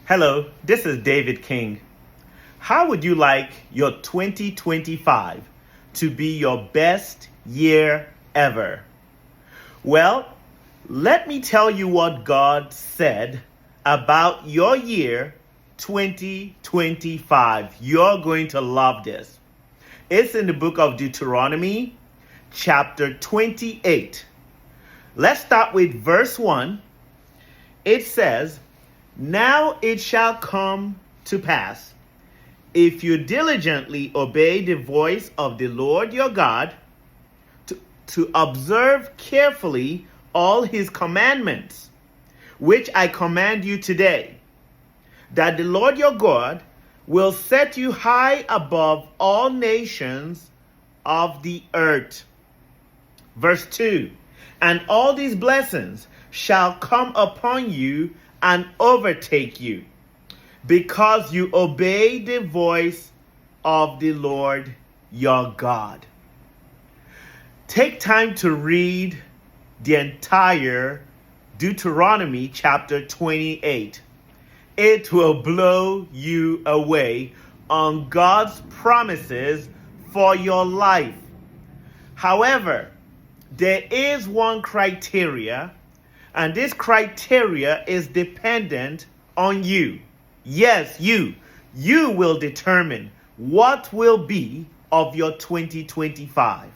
Hello, this is David King. How would you like your 2025 to be your best year ever? Well, let me tell you what God said about your year 2025. You're going to love this. It's in the book of Deuteronomy, chapter 28. Let's start with verse 1. It says, "Now it shall come to pass, if you diligently obey the voice of the Lord your God, to observe carefully all his commandments, which I command you today, that the Lord your God will set you high above all nations of the earth." Verse 2, "And all these blessings shall come upon you and overtake you, because you obey the voice of the Lord your God." Take time to read the entire Deuteronomy chapter 28. It will blow you away on God's promises for your life. However, there is one criteria, and this criteria is dependent on you. Yes, you. You will determine what will be of your 2025.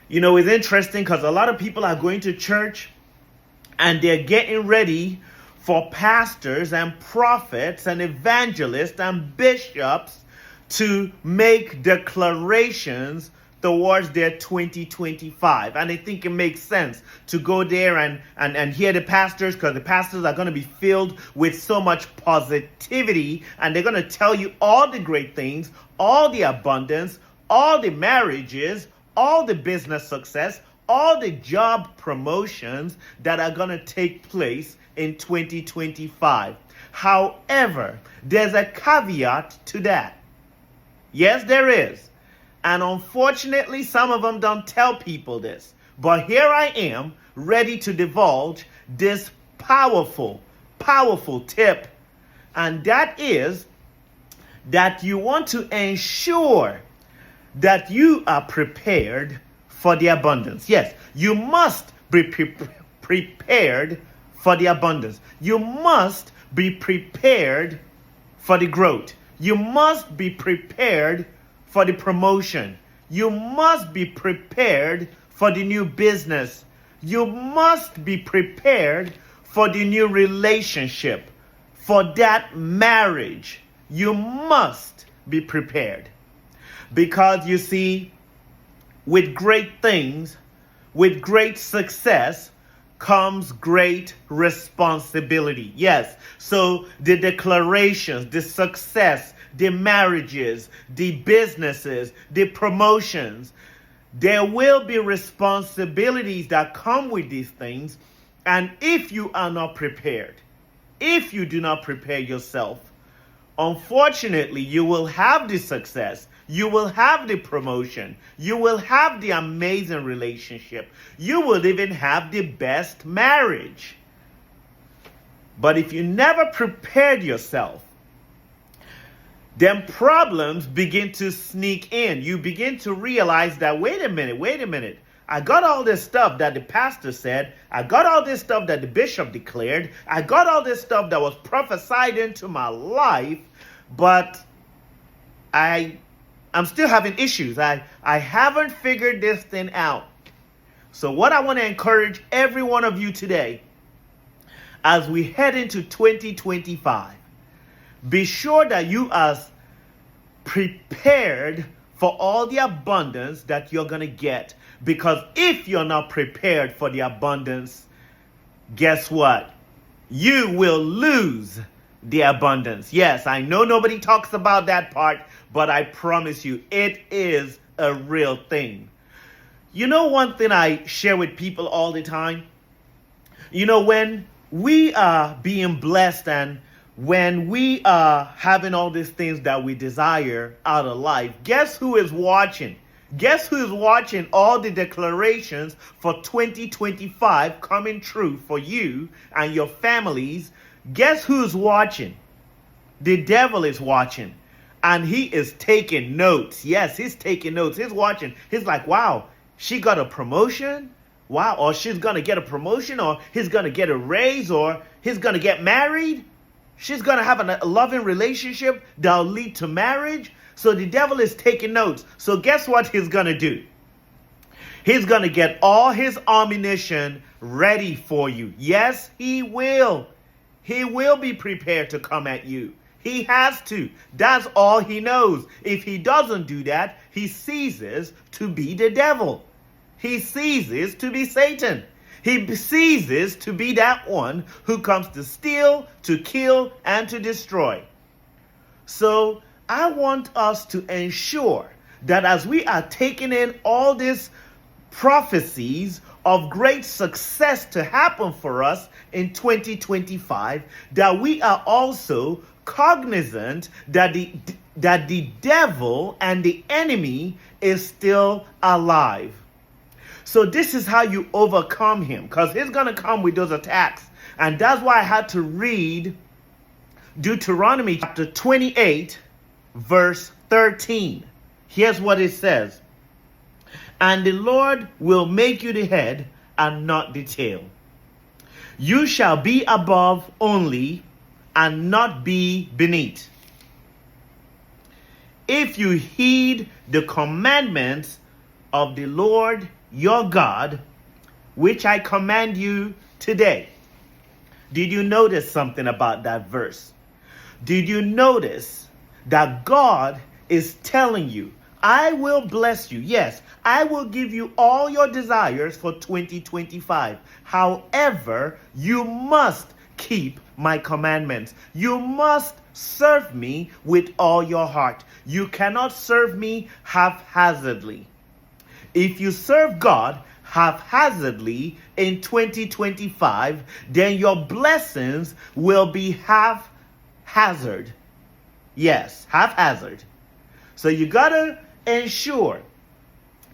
You know, it's interesting because a lot of people are going to church and they're getting ready for pastors and prophets and evangelists and bishops to make declarations towards their 2025. And I think it makes sense to go there and hear the pastors, because the pastors are going to be filled with so much positivity, and they're going to tell you all the great things, all the abundance, all the marriages, all the business success, all the job promotions that are going to take place in 2025. However, there's a caveat to that. Yes, there is. And unfortunately, some of them don't tell people this. But here I am, ready to divulge this powerful tip. And that is that you want to ensure that you are prepared for the abundance. Yes, you must be prepared for the abundance. You must be prepared for the growth. You must be prepared for the promotion. You must be prepared for the new business. You must be prepared for the new relationship, for that marriage. You must be prepared. Because you see, with great things, with great success, comes great responsibility. Yes, so the declarations, the success, the marriages, the businesses, the promotions, there will be responsibilities that come with these things. And if you are not prepared, if you do not prepare yourself, unfortunately, you will have the success, you will have the promotion, you will have the amazing relationship, you will even have the best marriage. But if you never prepared yourself, then problems begin to sneak in. You begin to realize that, wait a minute. I got all this stuff that the pastor said. I got all this stuff that the bishop declared. I got all this stuff that was prophesied into my life, but I'm still having issues. I haven't figured this thing out. So what I want to encourage every one of you today, as we head into 2025, be sure that you are prepared for all the abundance that you're going to get. Because if you're not prepared for the abundance, guess what? You will lose the abundance. Yes, I know nobody talks about that part, but I promise you, it is a real thing. You know, one thing I share with people all the time, you know, when we are being blessed and when we are having all these things that we desire out of life, guess who is watching? Guess who is watching all the declarations for 2025 coming true for you and your families? Guess who's watching? The devil is watching. And he is taking notes. Yes, he's taking notes. He's watching. He's like, wow, she got a promotion? Wow, or she's going to get a promotion, or he's going to get a raise, or he's going to get married. She's going to have a loving relationship that'll lead to marriage. So the devil is taking notes. So guess what he's going to do? He's going to get all his ammunition ready for you. Yes, he will. He will be prepared to come at you. He has to. That's all he knows. If he doesn't do that, he ceases to be the devil. He ceases to be Satan. He ceases to be that one who comes to steal, to kill, and to destroy. So I want us to ensure that as we are taking in all these prophecies of great success to happen for us in 2025, that we are also cognizant that the devil and the enemy is still alive. So this is how you overcome him, because he's going to come with those attacks. And that's why I had to read Deuteronomy chapter 28, verse 13. Here's what it says. And the Lord will make you the head and not the tail. You shall be above only and not be beneath. If you heed the commandments of the Lord your God, which I command you today. Did you notice something about that verse? Did you notice that God is telling you, I will bless you. Yes, I will give you all your desires for 2025. However, you must keep my commandments. You must serve me with all your heart. You cannot serve me haphazardly. If you serve God haphazardly in 2025, then your blessings will be haphazard. Yes, haphazard. So you gotta ensure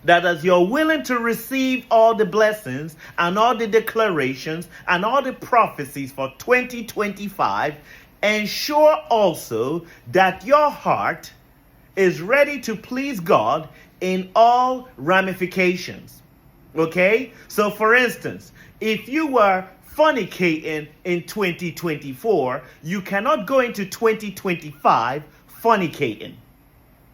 that as you're willing to receive all the blessings and all the declarations and all the prophecies for 2025, ensure also that your heart is ready to please God in all ramifications. Okay? So for instance, if you were fornicating in 2024, you cannot go into 2025 fornicating.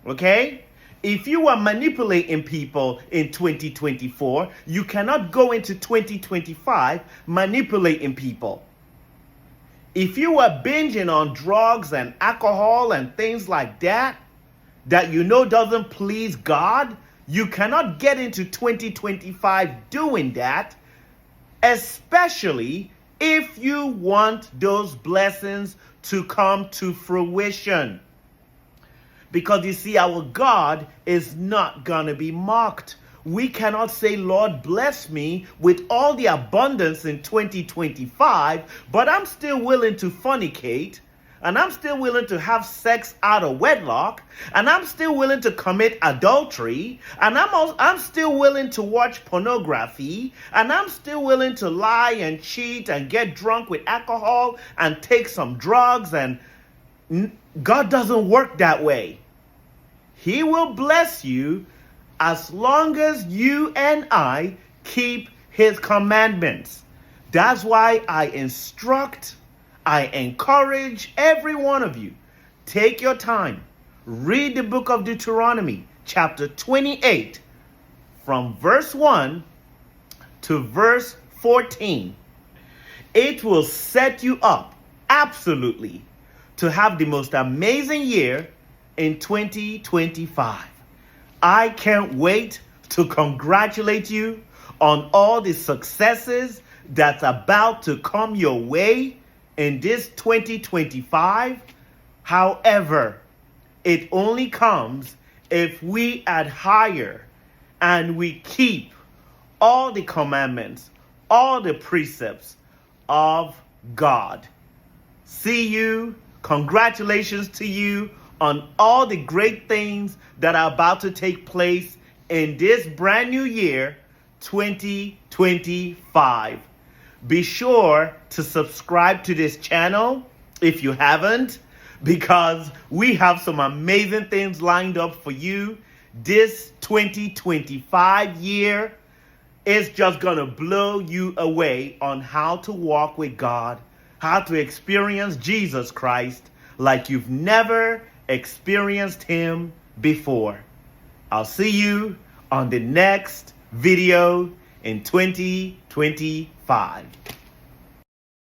Okay? If you were manipulating people in 2024, you cannot go into 2025 manipulating people. If you were binging on drugs and alcohol and things like that you know doesn't please God, you cannot get into 2025 doing that, especially if you want those blessings to come to fruition. Because you see, our God is not going to be mocked. We cannot say, Lord, bless me with all the abundance in 2025, but I'm still willing to fornicate, and I'm still willing to have sex out of wedlock, and I'm still willing to commit adultery, and I'm still willing to watch pornography, and I'm still willing to lie and cheat and get drunk with alcohol and take some drugs. And God doesn't work that way. He will bless you as long as you and I keep his commandments. That's why I encourage every one of you, take your time, read the book of Deuteronomy, chapter 28, from verse 1 to verse 14. It will set you up, absolutely, to have the most amazing year in 2025. I can't wait to congratulate you on all the successes that's about to come your way in this 2025. However, it only comes if we adhere and we keep all the commandments, all the precepts of God. See you. Congratulations to you on all the great things that are about to take place in this brand new year, 2025. Be sure to subscribe to this channel if you haven't. because we have some amazing things lined up for you. This 2025 year is just going to blow you away on how to walk with God, how to experience Jesus Christ like you've never experienced him before. I'll see you on the next video in 2025.